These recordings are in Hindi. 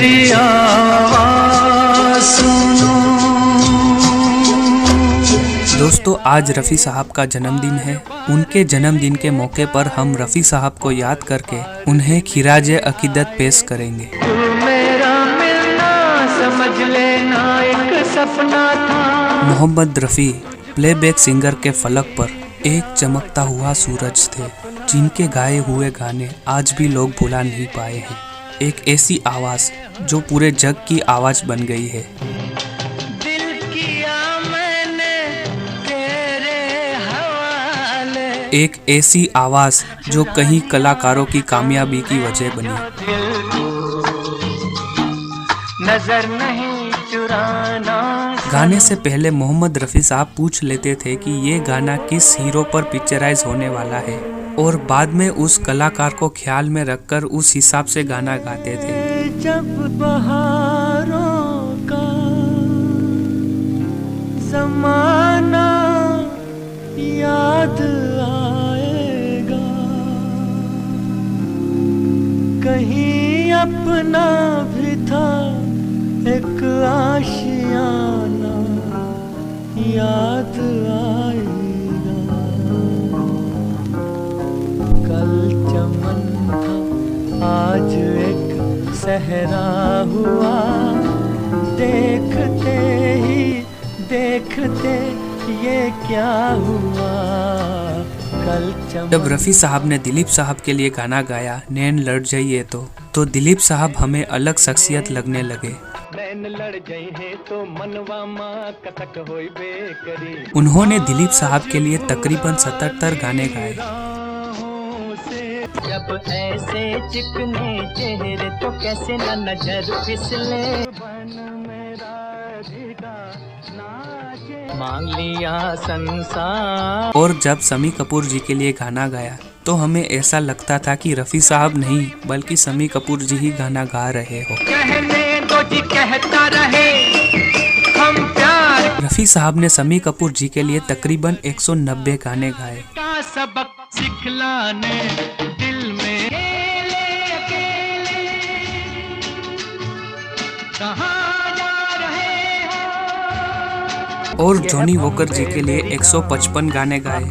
मेरी आवाज़ सुनो। दोस्तों, आज रफ़ी साहब का जन्मदिन है। उनके जन्मदिन के मौके पर हम रफ़ी साहब को याद करके उन्हें खिराज अकीदत पेश करेंगे। तू मेरा मिलना समझ लेना एक सपना था। मोहम्मद रफ़ी प्लेबैक सिंगर के फलक पर एक चमकता हुआ सूरज थे, जिनके गाए हुए गाने आज भी लोग भुला नहीं पाए हैं। एक ऐसी आवाज़ जो पूरे जग की आवाज़ बन गई है। एक ऐसी आवाज़ जो कई कलाकारों की कामयाबी की वजह बनी। नजर नहीं चुराना। गाने से पहले मोहम्मद रफ़ी साहब पूछ लेते थे कि ये गाना किस हीरो पर पिक्चराइज होने वाला है, और बाद में उस कलाकार को ख्याल में रखकर उस हिसाब से गाना गाते थे। जब बहारों का ज़माना याद आएगा, कहीं अपना भी था एक आशियाना याद आएगा। कल चमन था आज एक सहरा हुआ, देखते ही देखते ये क्या हुआ। कल जब रफ़ी साहब ने दिलीप साहब के लिए गाना गाया नैन लड़ जाइए तो दिलीप साहब हमें अलग शख्सियत लगने लगे। उन्होंने दिलीप साहब के लिए तकरीबन 77 गाने गाए। जब ऐसे चिकने चेहरे तो कैसे न नजर फिसले। मांग लिया संसार। और जब शम्मी कपूर जी के लिए गाना गाया तो हमें ऐसा लगता था कि रफ़ी साहब नहीं बल्कि शम्मी कपूर जी ही गाना गा रहे हो। कहने दो जी कहता रहे हम प्यार। रफ़ी साहब ने शम्मी कपूर जी के लिए तकरीबन 190 गाने गाए। का सबक सिखलाने दिल में कहाँ जा रहे हो। और जॉनी वॉकर जी के लिए 155 गाने गाए।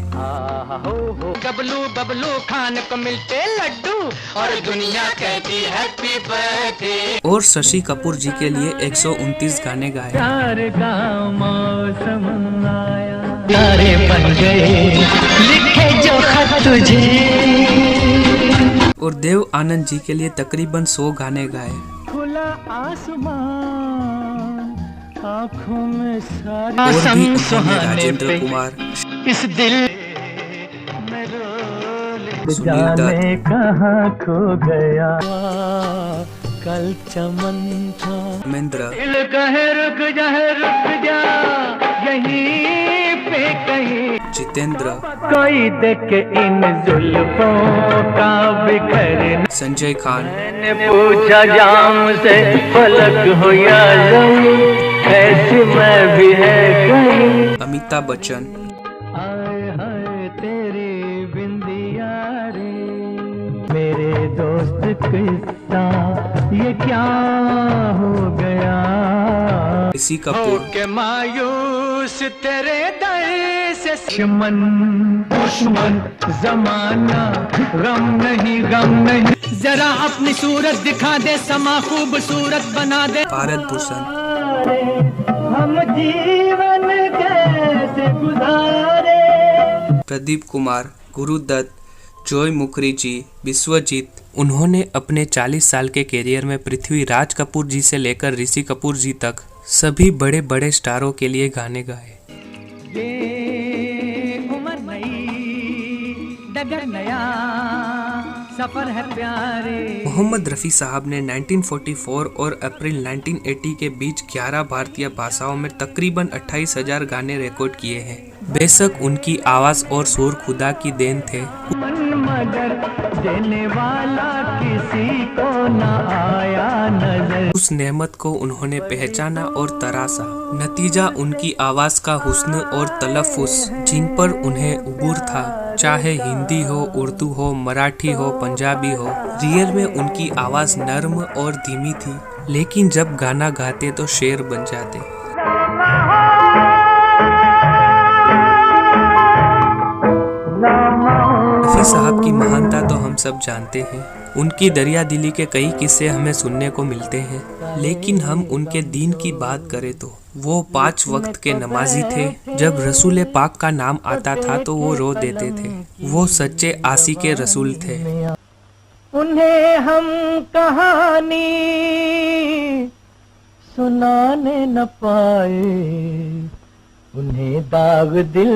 बबलू बबलू खान को मिलते लड्डू और दुनिया कहती हैप्पी बर्थडे। और शशि कपूर जी के लिए 129 गाने गाए। प्यार का मौसम आया, प्यारे बन गए लिखे जो खत तुझे। और देव आनंद जी के लिए तकरीबन 100 गाने गाए। खुला आसमान आँखों में सारे और भी उन्होंने राजेंद्र कुमार, इस दिल जाने कहाँ खो गया। कल चमन था धर्मेंद्र, दिल कहे रुक जा यहीं पे कहीं। जितेंद्र, कोई देखे इन जुल्फों का बिखरना। संजय खान, मैंने पूछा जाम से फलक हो या ज़मीं, ऐसी मैं भी है कहीं। अमिताभ बच्चन, आए हाय तेरी बिंदिया रे मेरे दोस्त किस्सा ये क्या हो गया। ऋषि कपूर, के मायूस तेरे दर से दुश्मन जमाना गम नहीं जरा अपनी सूरत दिखा दे समा खूबसूरत बना दे। भारत भूषण, हम जीवन कैसे गुजारे। प्रदीप कुमार, गुरुदत्त, जॉय मुखर्जी जी, विश्वजीत। उन्होंने अपने 40 साल के कैरियर में पृथ्वीराज कपूर जी से लेकर ऋषि कपूर जी तक सभी बड़े बड़े स्टारों के लिए गाने गाए। ये उम्र नई डगर नया सफर है प्यारे। मोहम्मद रफ़ी साहब ने 1944 और अप्रैल 1980 के बीच 11 भारतीय भाषाओं में तकरीबन 28,000 गाने रिकॉर्ड किए हैं। बेशक उनकी आवाज़ और सुर खुदा की देन थे, मगर देने वाला किसी को न आया नजर। उस नेमत को उन्होंने पहचाना और तराशा। नतीजा उनकी आवाज का हुस्न और तलफ़ुज़, जिन पर उन्हें उबूर था, चाहे हिंदी हो, उर्दू हो, मराठी हो, पंजाबी हो। रियल में उनकी आवाज नर्म और धीमी थी, लेकिन जब गाना गाते तो शेर बन जाते। रफ़ी साहब की महानता तो हम सब जानते हैं। उनकी दरिया दिली के कई किस्से हमें सुनने को मिलते हैं, लेकिन हम उनके दीन की बात करें तो वो 5 वक्त के नमाजी थे। जब रसूल पाक का नाम आता था तो वो रो देते थे। वो सच्चे आशिक़े रसूल थे। उन्हें हम कहानी सुनाने न पाए, उन्हें दाग दिल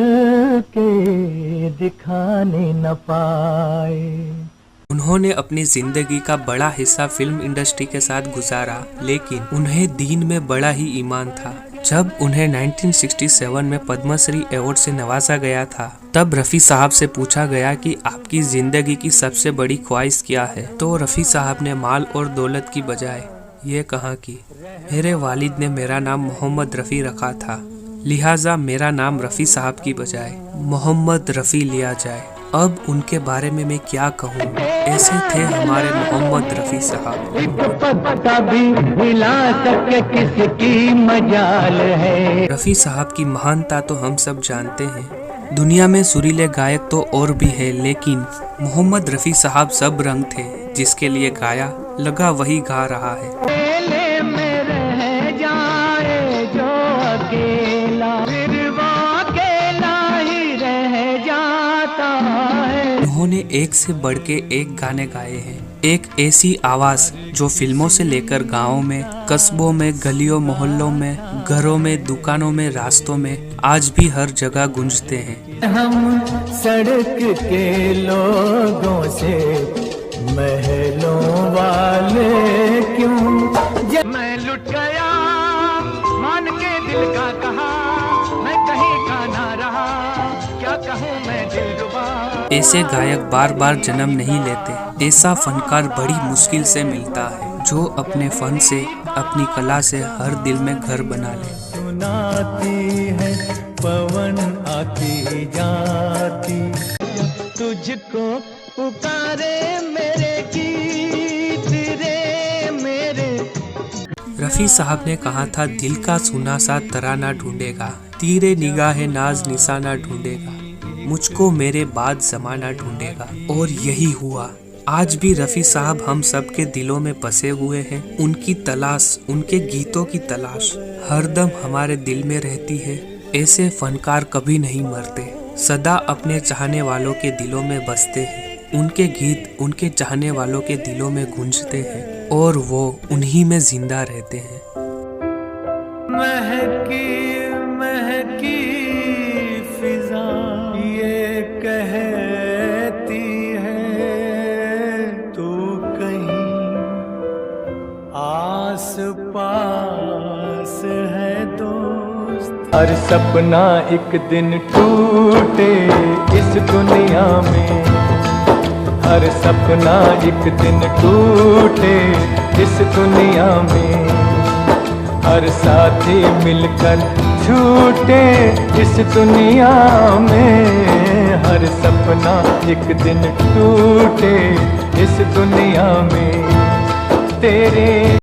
के दिखाने न पाए। उन्होंने अपनी जिंदगी का बड़ा हिस्सा फिल्म इंडस्ट्री के साथ गुजारा, लेकिन उन्हें दीन में बड़ा ही ईमान था। जब उन्हें 1967 में पद्मश्री अवार्ड से नवाजा गया था, तब रफ़ी साहब से पूछा गया कि आपकी जिंदगी की सबसे बड़ी ख्वाहिश क्या है, तो रफ़ी साहब ने माल और दौलत की बजाय ये कहा कि मेरे वालिद ने मेरा नाम मोहम्मद रफ़ी रखा था, लिहाजा मेरा नाम रफ़ी साहब की बजाय मोहम्मद रफ़ी लिया जाए। अब उनके बारे में मैं क्या कहूँ, ऐसे थे हमारे मोहम्मद रफ़ी साहब। रफ़ी साहब की महानता तो हम सब जानते हैं। दुनिया में सुरीले गायक तो और भी है, लेकिन मोहम्मद रफ़ी साहब सब रंग थे। जिसके लिए गाया लगा वही गा रहा है। उन्होंने एक से बढ़ के एक गाने गाए हैं। एक ऐसी आवाज जो फिल्मों से लेकर गाँवों में, कस्बों में, गलियों मोहल्लों में, घरों में, दुकानों में, रास्तों में आज भी हर जगह गूंजते हैं। हम सड़क के लोगों से महलों वाले क्यों, मैं लुट गया मान के दिल का कहा, मैं कहीं का ना रहा, क्या कहूँ मैं दिलरुबा। ऐसे गायक बार बार जन्म नहीं लेते। ऐसा फनकार बड़ी मुश्किल से मिलता है जो अपने फन से, अपनी कला से हर दिल में घर बना ले। सुनाती है पवन आती जाती, तुझको पुकारे मेरे गीत रे मेरे। रफ़ी साहब ने कहा था, दिल का सुना सा तराना ढूंढेगा, तीरे निगाहे नाज निशाना ढूंढेगा, मुझको मेरे बाद ज़माना ढूंढेगा। और यही हुआ। आज भी रफ़ी साहब हम सब के दिलों में बसे हुए हैं। उनकी तलाश, उनके गीतों की तलाश हरदम हमारे दिल में रहती है। ऐसे फनकार कभी नहीं मरते, सदा अपने चाहने वालों के दिलों में बसते हैं। उनके गीत उनके चाहने वालों के दिलों में गूंजते हैं और वो उन्हीं में जिंदा रहते हैं। महकी महकी फिजा ये कहती है, तू कहीं आस पास है दोस्त। हर सपना एक दिन टूटे इस दुनिया में, हर सपना एक दिन टूटे इस दुनिया में, हर साथी मिलकर छूटे इस दुनिया में, हर सपना एक दिन टूटे इस दुनिया में। तेरे